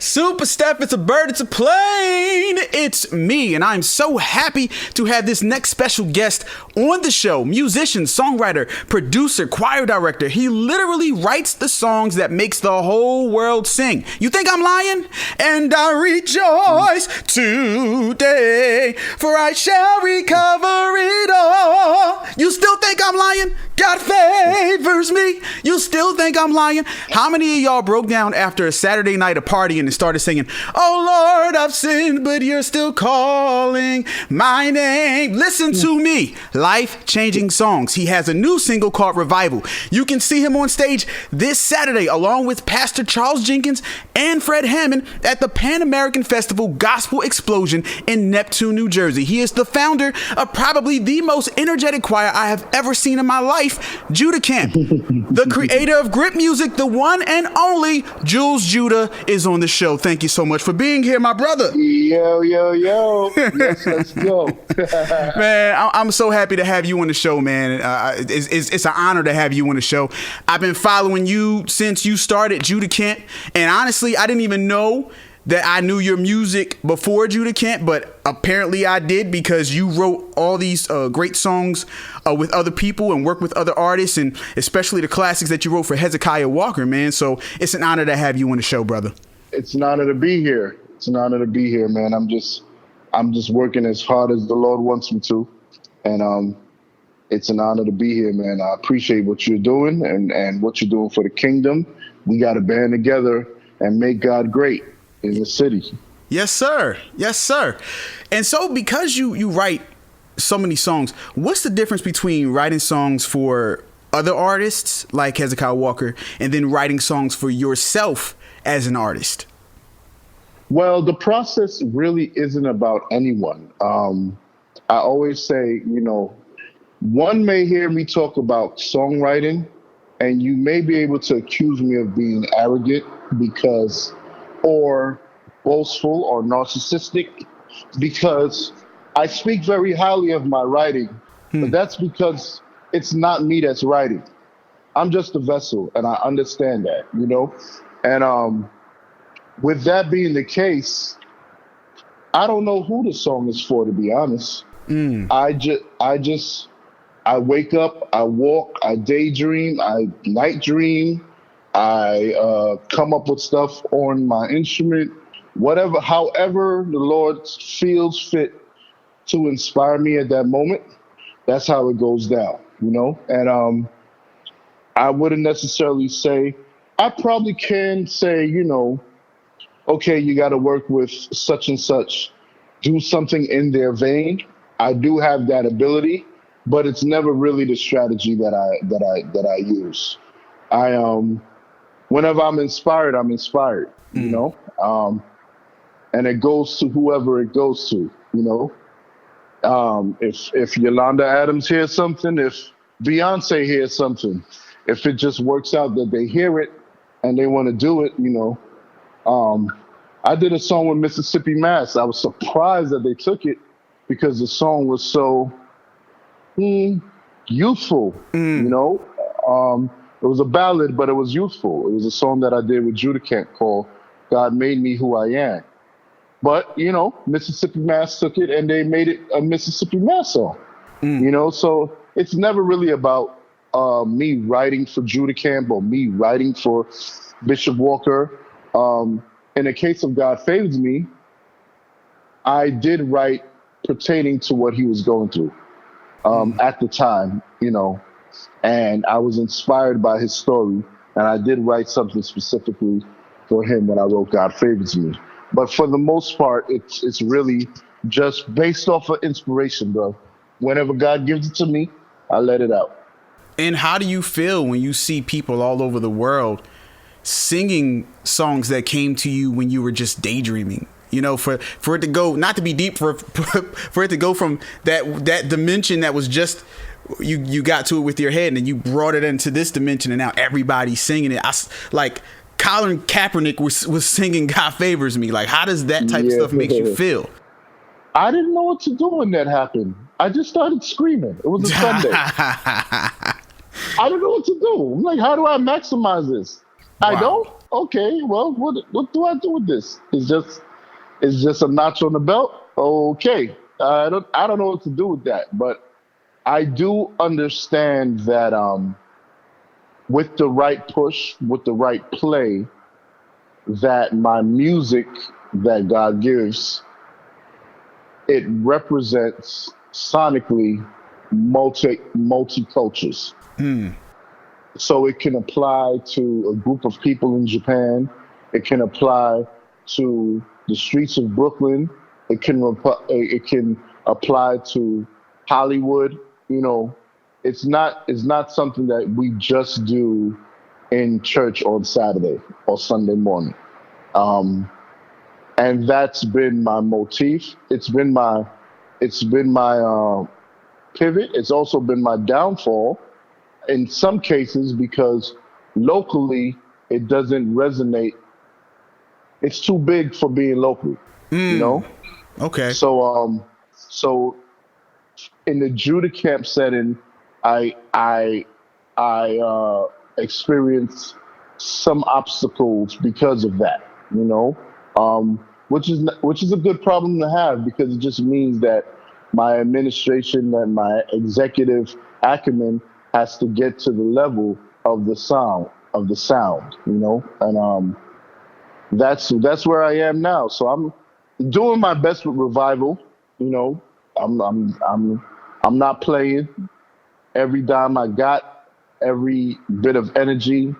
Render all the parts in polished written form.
Supa, Steff, it's a bird, it's a plane. It's me, and I'm so happy to have this next special guest on the show. Musician, songwriter, producer, choir director. He literally writes the songs that makes the whole world sing. You think I'm lying? And I rejoice today, for I shall recover it all. You still think I'm lying? God favors me. You still think I'm lying? How many of y'all broke down after a Saturday night of partying and started singing, "Oh Lord, I've sinned, but you're still calling my name"? Listen to me. Life-changing songs. He has a new single called Revival. You can see him on stage this Saturday along with Pastor Charles Jenkins and Fred Hammond at the Pan American Festival Gospel Explosion in Neptune, New Jersey. He is the founder of probably the most energetic choir I have ever seen in my life, JudaCamp. The creator of grip music, the one and only Jules Juda, is on the show. Thank you so much for being here, my brother. Yo. Yes, let's go. Man, I'm so happy to have you on the show, man. It's an honor to have you on the show. I've been following you since you started JudaCamp, and honestly, I didn't even know that I knew your music before JudaCamp, but apparently I did, because you wrote all these great songs with other people and worked with other artists, and especially the classics that you wrote for Hezekiah Walker, man. So it's an honor to have you on the show, brother. It's an honor to be here. It's an honor to be here, man. I'm just working as hard as the Lord wants me to, and it's an honor to be here, man. I appreciate what you're doing and what you're doing for the kingdom. We got to band together and make God great in the city. Yes, sir. Yes, sir. And so because you write so many songs, what's the difference between writing songs for other artists like Hezekiah Walker and then writing songs for yourself as an artist? Well, the process really isn't about anyone. I always say, one may hear me talk about songwriting, and you may be able to accuse me of being arrogant or boastful or narcissistic, because I speak very highly of my writing, but that's because it's not me that's writing. I'm just a vessel, and I understand that, And with that being the case, I don't know who the song is for, to be honest. I wake up, I walk, I daydream, I night dream, I come up with stuff on my instrument, however the Lord feels fit to inspire me at that moment. That's how it goes down, And I wouldn't necessarily say, I probably can say, okay, you got to work with such and such, do something in their vein. I do have that ability, but it's never really the strategy that I use. Whenever I'm inspired, and it goes to whoever it goes to, If Yolanda Adams hears something, if Beyonce hears something, if it just works out that they hear it and they want to do it, I did a song with Mississippi Mass. I was surprised that they took it because the song was so youthful, It was a ballad, but it was youthful. It was a song that I did with JudaCamp called "God Made Me Who I Am." But, Mississippi Mass took it and they made it a Mississippi Mass song, So it's never really about me writing for JudaCamp or me writing for Bishop Walker. In the case of God Favors Me, I did write pertaining to what he was going through at the time, and I was inspired by his story, and I did write something specifically for him when I wrote God Favors Me. But for the most part, it's really just based off of inspiration, bro. Whenever God gives it to me, I let it out. And how do you feel when you see people all over the world singing songs that came to you when you were just daydreaming? For it to go, not to be deep, for it to go from that dimension that was just you got to it with your head, and then you brought it into this dimension, and now everybody's singing it. Like Colin Kaepernick was singing "God Favors Me." Like, how does that type of stuff make you feel? I didn't know what to do when that happened. I just started screaming. It was a Sunday. I didn't know what to do. I'm like, how do I maximize this? I don't. Okay, well, what do I do with this? It's just a notch on the belt. Okay, I don't know what to do with that, but I do understand that with the right push, with the right play, that my music that God gives, it represents sonically multi cultures. So it can apply to a group of people in Japan. It can apply to the streets of Brooklyn. It can apply to Hollywood. You know, it's not something that we just do in church on Saturday or Sunday morning. And that's been my motif. It's been my pivot. It's also been my downfall in some cases, because locally it doesn't resonate. It's too big for being local, you know? Okay. So in the JudaCamp setting, I experienced some obstacles because of that, you know, which is a good problem to have, because it just means that my administration and my executive acumen has to get to the level of the sound, you know, and that's where I am now. So I'm doing my best with revival, you know. I'm not playing. Every dime I got, every bit of energy,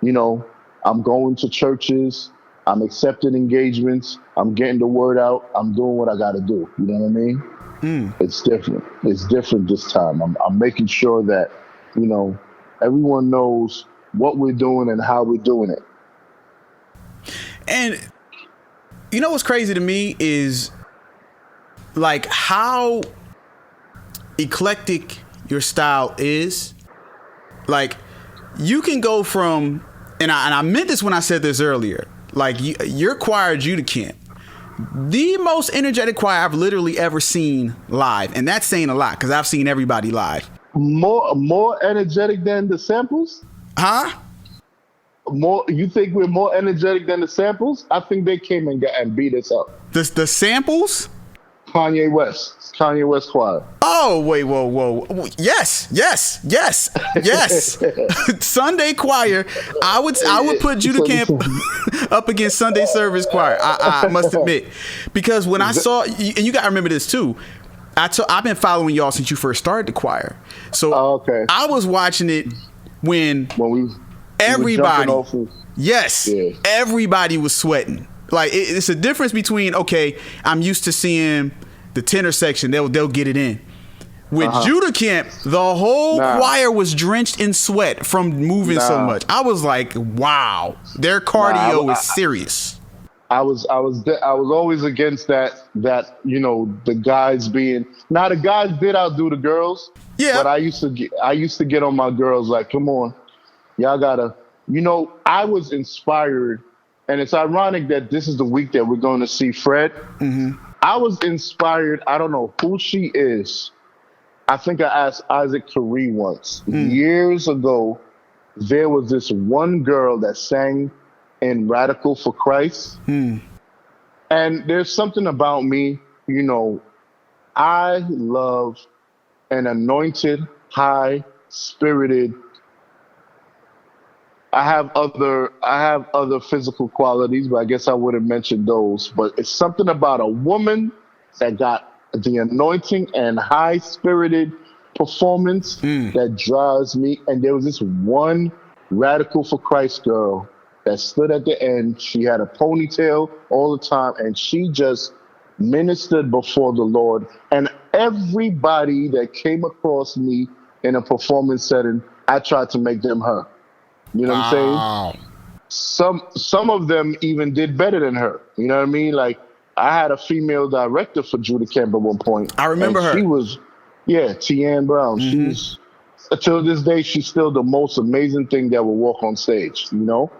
you know, I'm going to churches, I'm accepting engagements, I'm getting the word out, I'm doing what I got to do. You know what I mean? It's different. It's different this time. I'm making sure that, you know, everyone knows what we're doing and how we're doing it. And you know what's crazy to me is like how eclectic your style is. Like you can go from, and I meant this when I said this earlier, like your choir JudaCamp, the most energetic choir I've literally ever seen live. And that's saying a lot, because I've seen everybody live. More energetic than the samples? Huh? You think we're more energetic than the samples? I think they came and beat us up. The samples? Kanye West choir. Oh, wait, whoa. Yes. Sunday choir. I would put JudaCamp up against Sunday service choir. I must admit, because when I saw, and you got to remember this too, I've been following y'all since you first started the choir. So okay. I was watching it when everybody, everybody was sweating. Like it's a difference between, okay, I'm used to seeing the tenor section, they'll get it in. With JudaCamp, the whole choir was drenched in sweat from moving so much. I was like, wow, their cardio is serious. I was always against that, you know, the guys being, now the guys did outdo the girls. Yeah. But I used to get on my girls like, come on, y'all gotta, you know, I was inspired, and it's ironic that this is the week that we're going to see Fred. I was inspired. I don't know who she is. I think I asked Isaac Caree once. Years ago, there was this one girl that sang in Radical for Christ. And there's something about me, you know, I love an anointed, high-spirited. I have other physical qualities, but I guess I wouldn't mention those. But it's something about a woman that got the anointing and high-spirited performance that draws me. And there was this one Radical for Christ girl that stood at the end. She had a ponytail all the time, and she just ministered before the Lord. And everybody that came across me in a performance setting, I tried to make them her. You know what I'm saying? Some of them even did better than her. You know what I mean? Like, I had a female director for JudaCamp at one point. I remember her. She was, Tian Brown. She's, till this day, she's still the most amazing thing that will walk on stage, you know?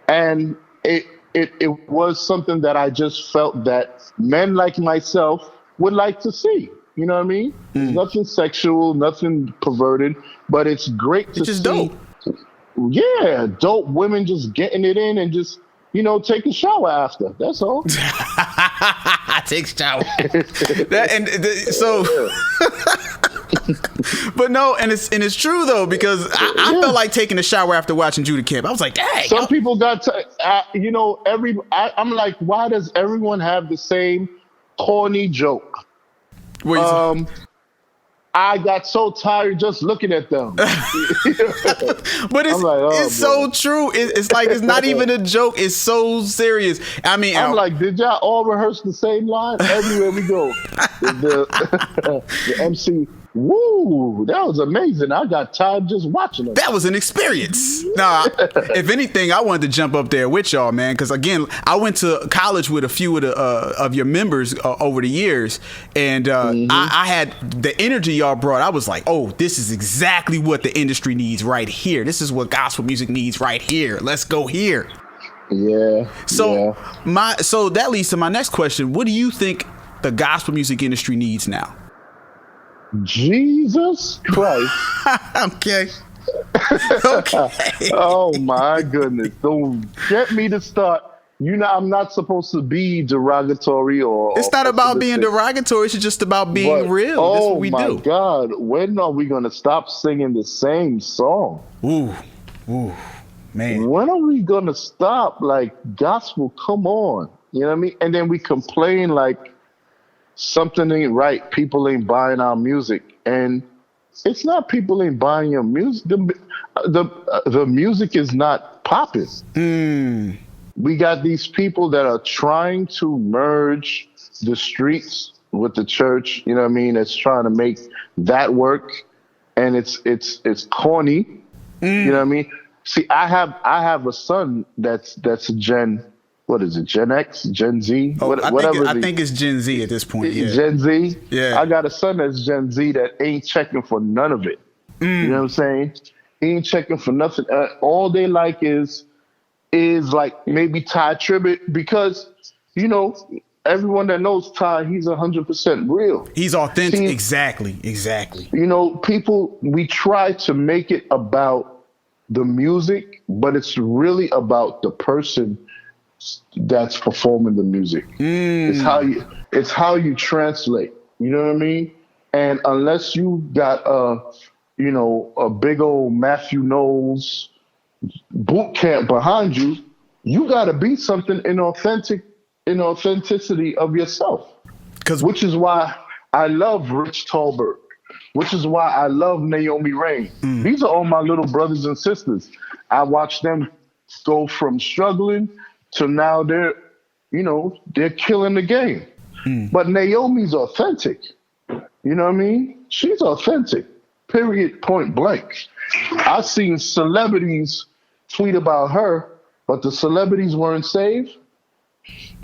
And it was something that I just felt that men like myself would like to see. You know what I mean? Nothing sexual, nothing perverted, but it's great to see. Which is dope. Yeah, dope women just getting it in and just, take a shower after. That's all. Take a shower. But no, and it's true though, because I felt like taking a shower after watching JudaCamp. I was like, dang. Some people got I'm like, why does everyone have the same corny joke? I got so tired just looking at them. But it's like, it's so true. It's like, it's not even a joke. It's so serious. I mean, I'm like, did y'all all rehearse the same line everywhere we go? The MC. Woo, that was amazing. I got tired just watching it. That was an experience. Nah, if anything, I wanted to jump up there with y'all, man, because again, I went to college with a few of of your members over the years, and I had the energy y'all brought. I was like, oh, this is exactly what the industry needs right here. This is what gospel music needs right here. Let's go here. Yeah. So that leads to my next question. What do you think the gospel music industry needs now? Jesus Christ. Okay. Oh my goodness. Don't get me to start. I'm not supposed to be derogatory or. It's not about being derogatory. It's just about being real. That's what we do. Oh my God. When are we going to stop singing the same song? Ooh, man. When are we going to stop? Like, gospel, come on. You know what I mean? And then we complain like something ain't right. People ain't buying our music. And it's not people ain't buying your music. The music is not popping. We got these people that are trying to merge the streets with the church. You know what I mean? It's trying to make that work. And it's corny. You know what I mean? See, I have a son that's a Gen X, Gen Z, whatever. I think it's Gen Z at this point. Yeah. Gen Z. Yeah. I got a son that's Gen Z that ain't checking for none of it. You know what I'm saying? He ain't checking for nothing. All they like is like maybe Ty Tribbett, because everyone that knows Ty, he's 100% real. He's authentic. Exactly. People, we try to make it about the music, but it's really about the person that's performing the music. It's how you translate. You know what I mean? And unless you got a big old Matthew Knowles boot camp behind you, you got to be something in authenticity of yourself. Which is why I love Rich Tallberg. Which is why I love Naomi Rain. These are all my little brothers and sisters. I watch them go from struggling to now they're killing the game. But Naomi's authentic. You know what I mean? She's authentic. Period. Point blank. I've seen celebrities tweet about her, but the celebrities weren't saved.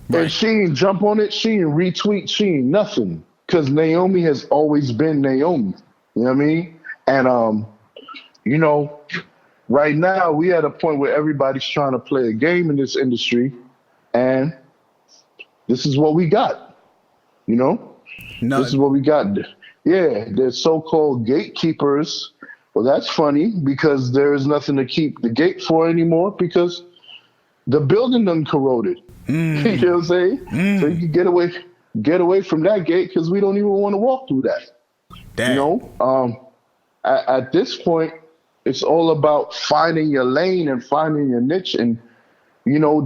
Right. And she ain't jump on it. She ain't retweet. She ain't nothing. Because Naomi has always been Naomi. You know what I mean? And, right now we at a point where everybody's trying to play a game in this industry. And this is what we got. This is what we got. Yeah, there's so-called gatekeepers. Well, that's funny because there is nothing to keep the gate for anymore because the building done corroded. You know what I'm saying? So you can get away from that gate because we don't even want to walk through that. Damn. At this point, it's all about finding your lane and finding your niche. And,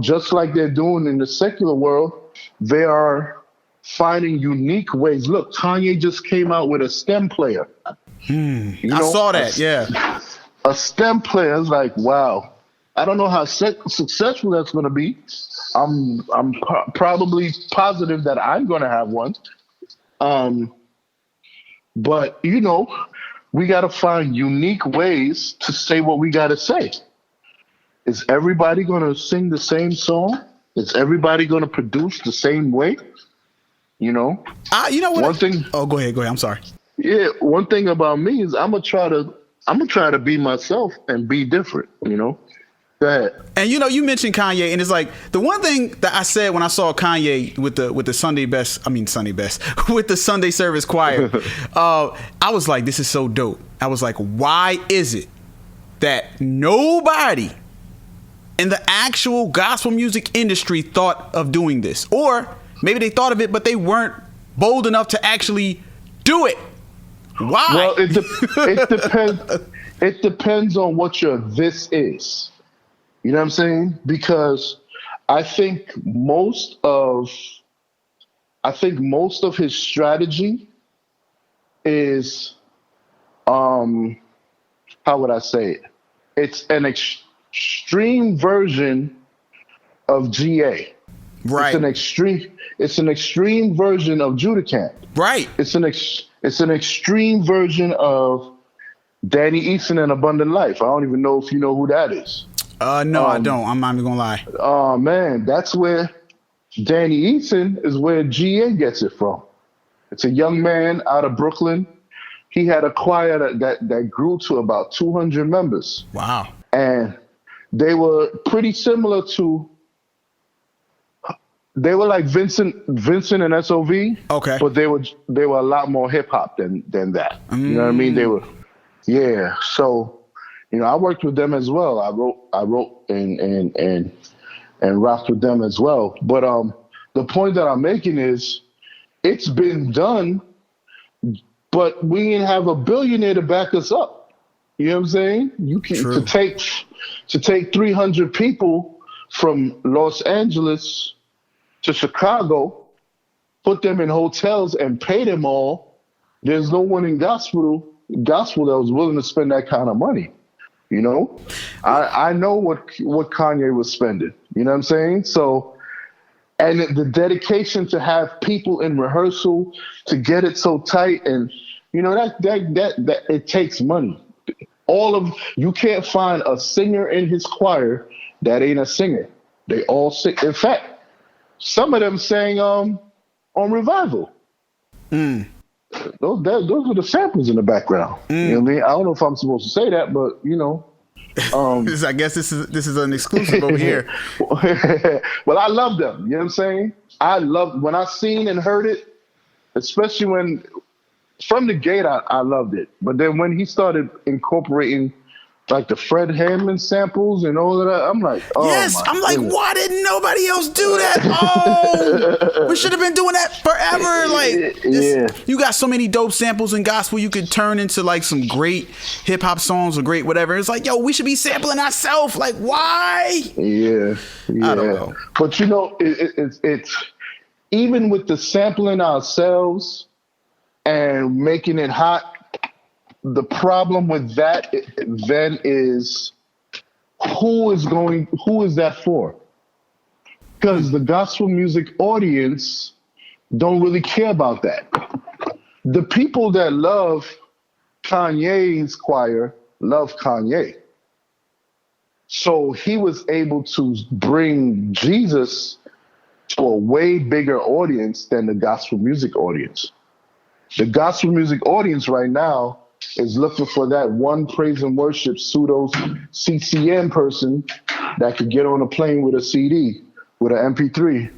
just like they're doing in the secular world, they are finding unique ways. Look, Kanye just came out with a STEM player. I saw that, yeah. A STEM player is like, wow. I don't know how successful that's going to be. I'm probably positive that I'm going to have one. But, we got to find unique ways to say what we got to say. Is everybody going to sing the same song? Is everybody going to produce the same way? What? One thing. Oh, go ahead. I'm sorry. Yeah, one thing about me is I'm gonna try to be myself and be different. Go ahead. And you mentioned Kanye, and it's like the one thing that I said when I saw Kanye with the Sunday best with the Sunday service choir, I was like, this is so dope. I was like, why is it that nobody in the actual gospel music industry thought of doing this. Or maybe they thought of it, but they weren't bold enough to actually do it. Why? Well, it depends. It depends on what your this is. You know what I'm saying? Because I think most of his strategy is, how would I say it? It's an extreme version of GA. Right. It's an extreme version of JudaCamp. Right. It's an extreme version of Danny Eason and Abundant Life. I don't even know if you know who that is. No, I don't. I'm not even gonna lie. Oh man, that's where Danny Eason is where GA gets it from. It's a young man out of Brooklyn. He had a choir that grew to about 200 members. Wow. And they were pretty similar to, they were like Vincent and SOV. Okay. But they were a lot more hip hop than that. You know what I mean? They were, yeah. So, you know, I worked with them as well. I wrote and rapped with them as well. But the point that I'm making is, it's been done, but we didn't have a billionaire to back us up. You know what I'm saying? You can to take 300 people from Los Angeles to Chicago, put them in hotels and pay them all. There's no one in gospel that was willing to spend that kind of money. You know, I know what Kanye was spending. You know what I'm saying? So, and the dedication to have people in rehearsal to get it so tight, and you know that it takes money. You can't find a singer in his choir that ain't a singer. They all sing. In fact, some of them sang on Revival. Those were the samples in the background. You know what I mean? I don't know if I'm supposed to say that, but you know. I guess this is an exclusive over here. Well, I love them. You know what I'm saying? When I seen and heard it, especially when from the gate, I loved it. But then when he started incorporating like the Fred Hammond samples and all of that, I'm like, oh yes, my I'm like, goodness. why didn't nobody else do that? Oh, we should have been doing that forever. Like, you got so many dope samples in gospel you could turn into like some great hip hop songs or great whatever. It's like, yo, we should be sampling ourselves. Like, why? Yeah. I don't know. But you know, it's even with the sampling ourselves and making it hot. The problem with that then is who is that for? Because the gospel music audience don't really care about that. The people that love Kanye's choir love Kanye. So he was able to bring Jesus to a way bigger audience than the gospel music audience. The gospel music audience right now is looking for that one praise and worship pseudo CCM person that could get on a plane with a CD, with an MP3.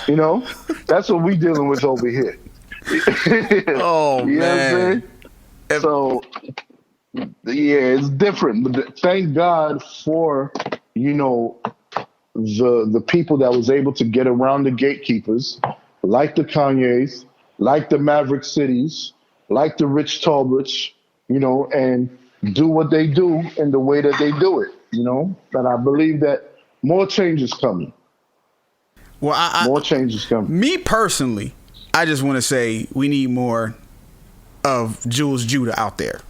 You know, that's what we dealing with over here. Oh, you man. Know what I'm saying? So, yeah, it's different. But thank God for, you know, the people that was able to get around the gatekeepers, like the Kanyes, like the Maverick Cities, like the Rich Talbots, you know, and do what they do in the way that they do it, you know. And I believe that more change is coming. Well, more change is coming. Me personally, I just want to say we need more of Jules Juda out there.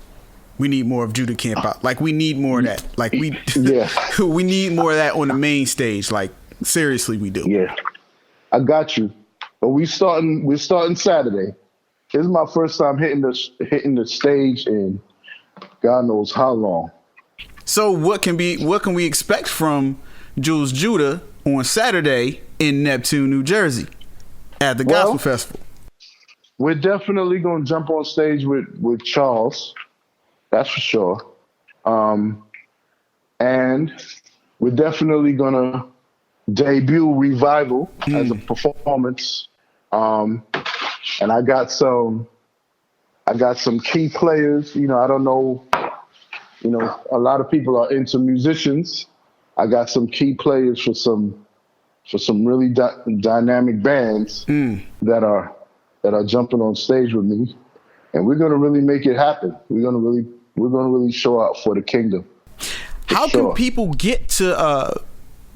We need more of JudaCamp out. Like, we need more of that. Like, we need more of that on the main stage. Like, seriously, we do. Yeah, I got you. But we're starting Saturday. This is my first time hitting the stage in God knows how long. So what can we expect from Jules Juda on Saturday in Neptune, New Jersey, at the Gospel Festival? We're definitely gonna jump on stage with Charles. That's for sure. And we're definitely gonna debut Revival as a performance. And I got some key players. You know, I don't know You know, a lot of people are into musicians. I got some key players for some really dynamic bands that are jumping on stage with me, and we're gonna really make it happen. We're gonna really show out for the kingdom. How can people get to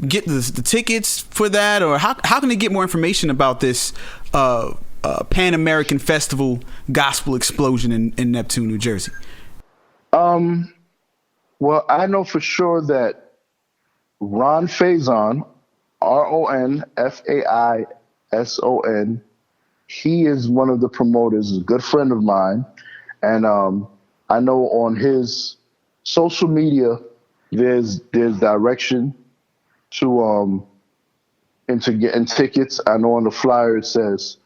get the tickets for that, or how can they get more information about this Pan American Festival Gospel Explosion in Neptune, New Jersey? Well, I know for sure that Ron Faison, RonFaison, he is one of the promoters, a good friend of mine, and I know on his social media there's direction to into getting tickets. I know on the flyer it says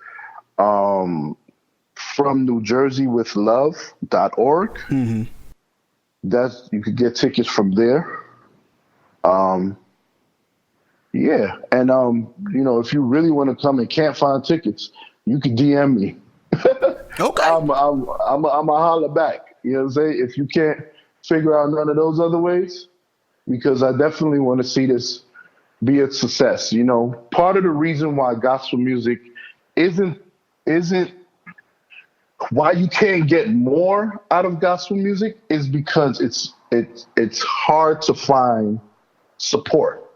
from NewJerseyWithLove.org. Mm-hmm. That's, you could get tickets from there. Yeah, and you know, if you really want to come and can't find tickets, you can DM me. Okay. I'm a holler back. You know what I'm saying? If you can't figure out none of those other ways, because I definitely want to see this be a success. You know, part of the reason why gospel music isn't why you can't get more out of gospel music is because it's hard to find support.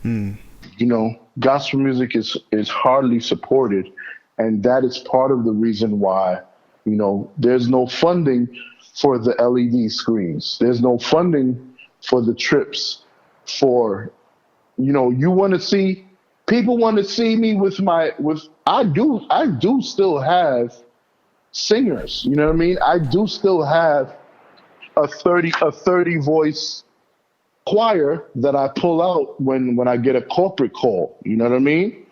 You know, gospel music is hardly supported, and that is part of the reason why, you know, there's no funding for the LED screens. There's no funding for the trips for, you know, people want to see me I do still have singers, you know what I mean? I do still have a 30 voice choir that I pull out when I get a corporate call, you know what I mean?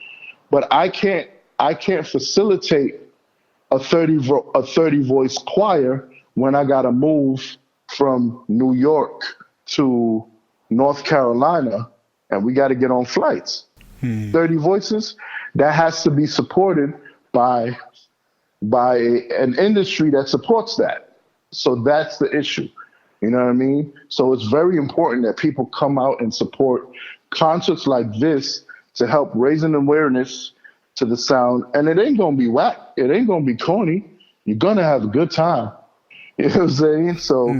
But I can't facilitate a 30 voice choir when I gotta move from New York to North Carolina and we gotta get on flights. 30 voices, that has to be supported by an industry that supports that. So that's the issue. You know what I mean? So it's very important that people come out and support concerts like this to help raise an awareness to the sound. And it ain't going to be whack. It ain't going to be corny. You're going to have a good time. You know what I'm saying? So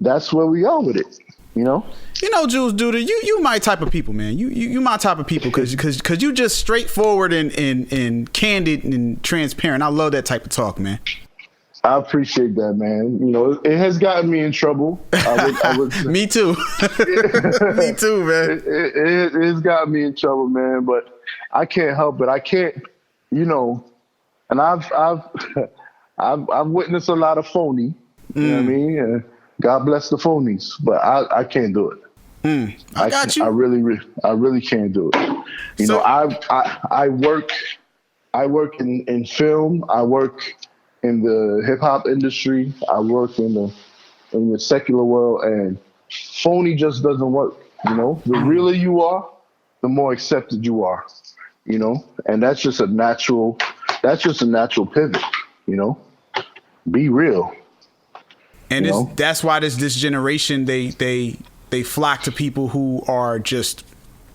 that's where we are with it, you know? You know, Jules Juda, you my type of people, man. You my type of people because you just straightforward and candid and transparent. I love that type of talk, man. I appreciate that, man. You know, it has gotten me in trouble. Me too. Me too, man. It has gotten me in trouble, man. But I can't help it. I can't, you know. And I've witnessed a lot of phony. You know what I mean? And God bless the phonies, but I can't do it. I got you. I really can't do it. You know, I work in film. I work in the hip hop industry. I work in the secular world, and phony just doesn't work. You know, the realer you are, the more accepted you are. You know, and that's just a natural pivot. You know, be real. And that's why this generation they flock to people who are just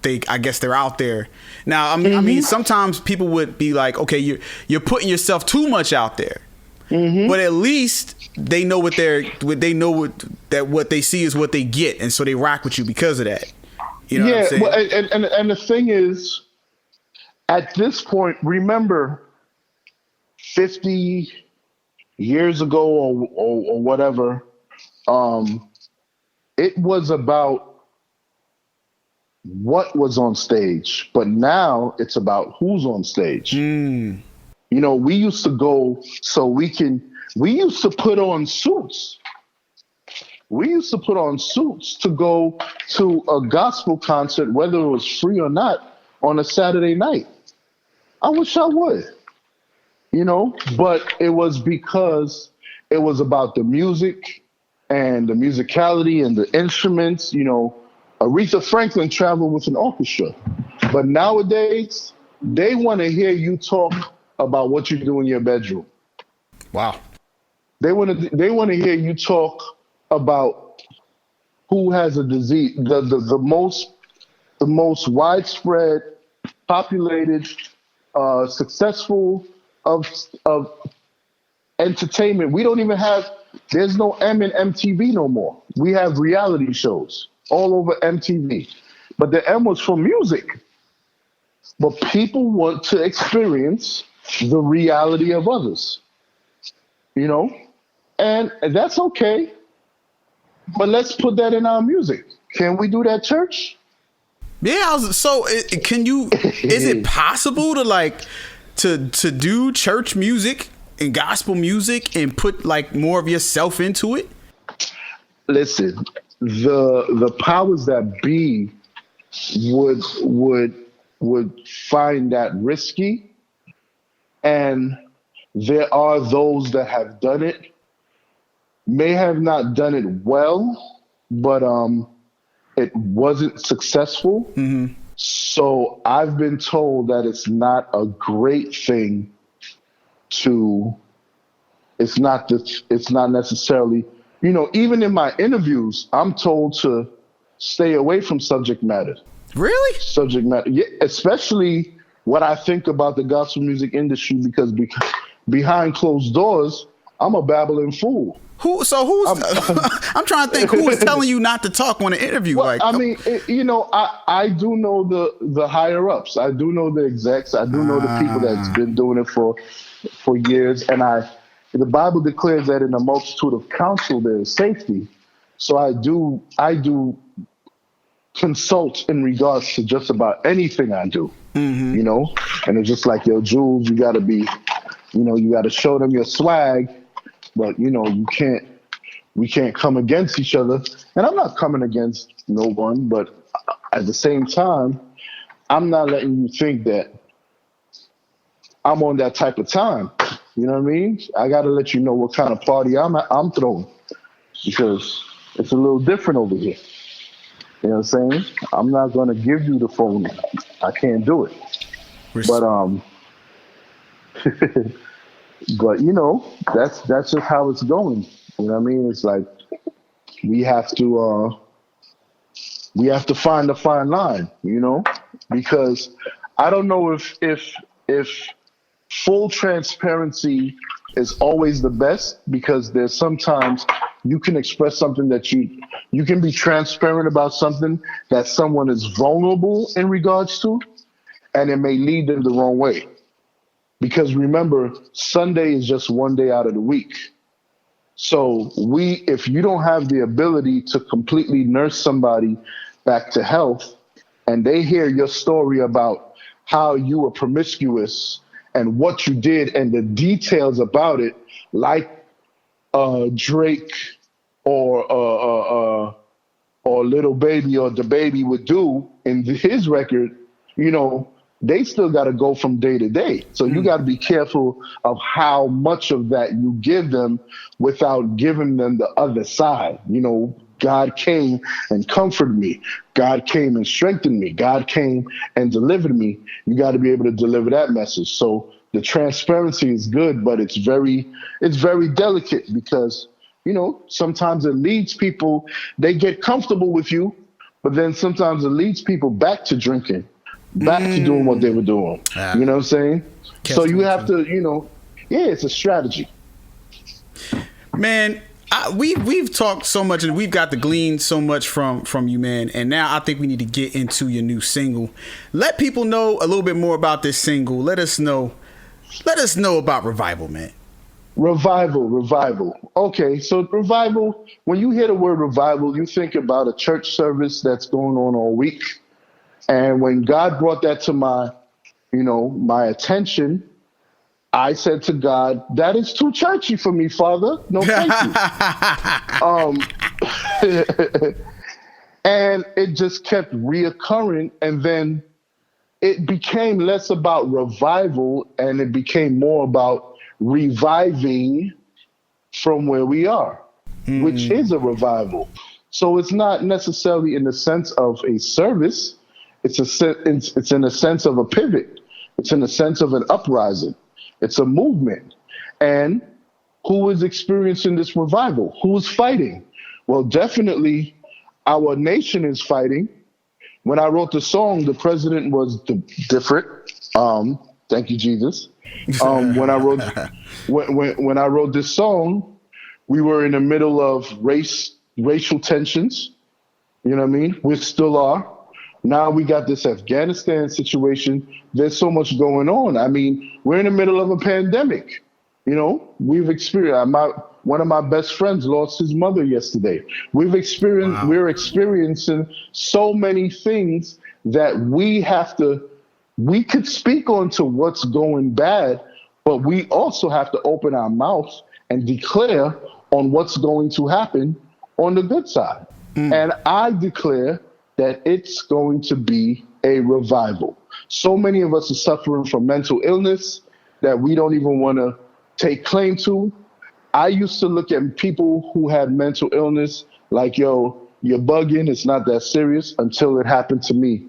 I guess they're out there. Now I mean sometimes people would be like, okay, you're putting yourself too much out there. But at least they know what they see is what they get, and so they rock with you because of that. You know what I'm saying? Well, and the thing is, at this point, remember 50 years ago or whatever, it was about what was on stage, but now it's about who's on stage. You know, we used to go we used to put on suits. We used to put on suits to go to a gospel concert, whether it was free or not, on a Saturday night. I wish I would, you know, but it was because it was about the music and the musicality and the instruments. You know, Aretha Franklin traveled with an orchestra, but nowadays they want to hear you talk about what you do in your bedroom. Wow. They want to hear you talk about who has a disease, the most widespread, populated, successful of entertainment. We don't even have. There's no M in MTV no more. We have reality shows all over MTV, but the M was for music. But people want to experience the reality of others, and that's okay. But let's put that in our music. Can we do that, church? Yeah. Can you? Is it possible to do church music and gospel music and put more of yourself into it? Listen, the powers that be would find that risky, and there are those that have done it, may have not done it well, but it wasn't successful. Mm-hmm. So I've been told that it's not a great thing it's not necessarily, even in my interviews, I'm told to stay away from subject matter. Really? Subject matter, yeah, especially what I think about the gospel music industry, because behind closed doors, I'm a babbling fool. Who's I'm trying to think who is telling you not to talk on an interview. Well, I mean, I do know the higher ups. I do know the execs. I do know the people that's been doing it for years. And the Bible declares that in a multitude of counsel there is safety. So I do consult in regards to just about anything I do. Mm-hmm. And it's just like, yo, Jules, you got to be, you got to show them your swag. But we can't come against each other. And I'm not coming against no one, but at the same time, I'm not letting you think that I'm on that type of time. You know what I mean? I got to let you know what kind of party I'm throwing, because it's a little different over here. You know what I'm saying? I'm not going to give you the phone. I can't do it. But but that's just how it's going. You know what I mean? It's like we have to find a fine line, because I don't know if full transparency is always the best, because there's sometimes you can express something that you can be transparent about something that someone is vulnerable in regards to, and it may lead them the wrong way. Because remember, Sunday is just one day out of the week. So if you don't have the ability to completely nurse somebody back to health, and they hear your story about how you were promiscuous and what you did and the details about it, like Drake or Little Baby or the Baby would do in his record, they still got to go from day to day. So you got to be careful of how much of that you give them without giving them the other side. God came and comforted me. God came and strengthened me. God came and delivered me. You got to be able to deliver that message. So the transparency is good, but it's very delicate, because, sometimes it leads people, they get comfortable with you, but then sometimes it leads people back to drinking, back to doing what they were doing. You know what I'm saying? So you have to, it's a strategy. Man, we've talked so much, and we've got to glean so much from you, man. And now I think we need to get into your new single. Let people know a little bit more about this single. Let us know about Revival, man. Revival. Okay, so revival, when you hear the word revival, you think about a church service that's going on all week. And when God brought that to my attention, I said to God, that is too churchy for me, Father. No, thank you. And it just kept reoccurring. And then it became less about revival, and it became more about reviving from where we are, which is a revival. So it's not necessarily in the sense of a service. It's in a sense of a pivot. It's in a sense of an uprising. It's a movement. And who is experiencing this revival? Who's fighting? Well, definitely our nation is fighting. When I wrote the song, the president was different. Thank you, Jesus. When I wrote this song, we were in the middle of racial tensions. You know what I mean? We still are. Now we got this Afghanistan situation. There's so much going on. I mean, we're in the middle of a pandemic. You know, we've experienced. One of my best friends lost his mother yesterday. We're experiencing so many things that we could speak on to what's going bad, but we also have to open our mouths and declare on what's going to happen on the good side. And I declare that it's going to be a revival. So many of us are suffering from mental illness that we don't even want to take claim to. I used to look at people who had mental illness like, yo, you're bugging, it's not that serious, until it happened to me.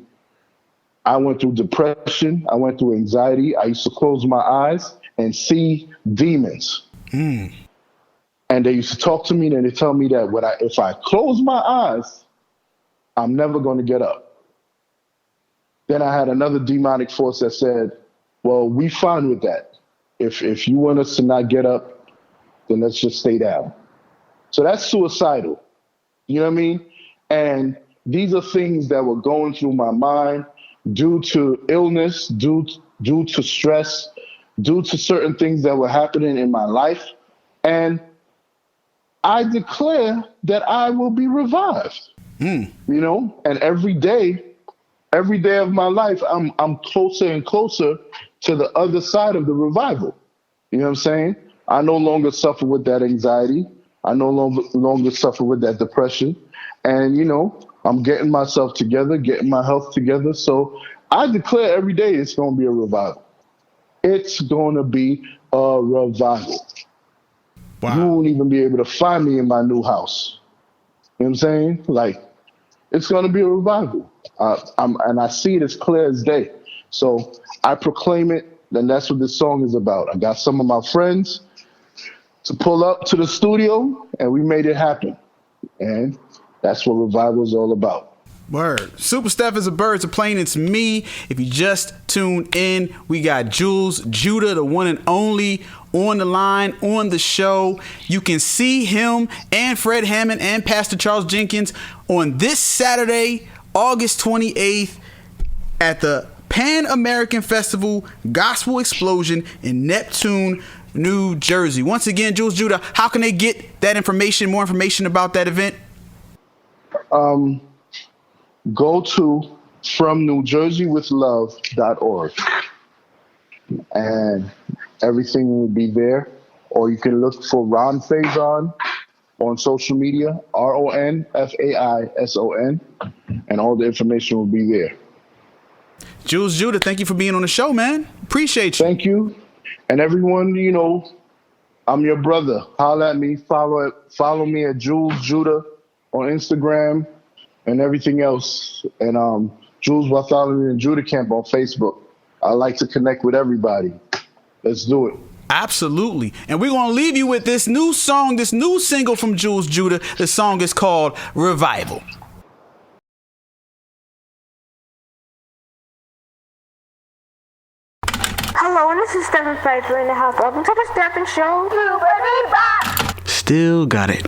I went through depression, I went through anxiety. I used to close my eyes and see demons. And they used to talk to me and they tell me that if I close my eyes, I'm never going to get up. Then I had another demonic force that said, well, we fine with that. If you want us to not get up, then let's just stay down. So that's suicidal. You know what I mean? And these are things that were going through my mind due to illness, due to stress, due to certain things that were happening in my life. And I declare that I will be revived. You know, and every day of my life, I'm closer and closer to the other side of the revival. You know what I'm saying? I no longer suffer with that anxiety. I no longer suffer with that depression. And, you know, I'm getting myself together, getting my health together. So I declare every day it's going to be a revival. It's going to be a revival. Wow. You won't even be able to find me in my new house. You know what I'm saying? Like, it's going to be a revival. And I see it as clear as day. So I proclaim it, and that's what this song is about. I got some of my friends to pull up to the studio, and we made it happen. And that's what revival is all about. Word. Supa Steff is a Birds of Plane. It's me. If you just tuned in, we got Jules Juda, the one and only, on the line, on the show. You can see him and Fred Hammond and Pastor Charles Jenkins on this Saturday, August 28th at the Pan American Festival Gospel Explosion in Neptune, New Jersey. Once again, Jules Juda, how can they get that information, more information about that event? Go to fromnewjerseywithlove.org and everything will be there. Or you can look for Ron Faison on social media, RonFaison, and all the information will be there. Jules Juda, thank you for being on the show, man. Appreciate you. Thank you. And everyone, you know, I'm your brother. Holler at me. Follow me at Jules Juda on Instagram and everything else. And Jules Bartholomew and JudaCamp on Facebook. I like to connect with everybody. Let's do it. Absolutely. And we're going to leave you with this new song, this new single from Jules Juda. The song is called Revival. Hello, and this is Steffin Phifer in the house. Welcome to the Steffin Show. Still got it.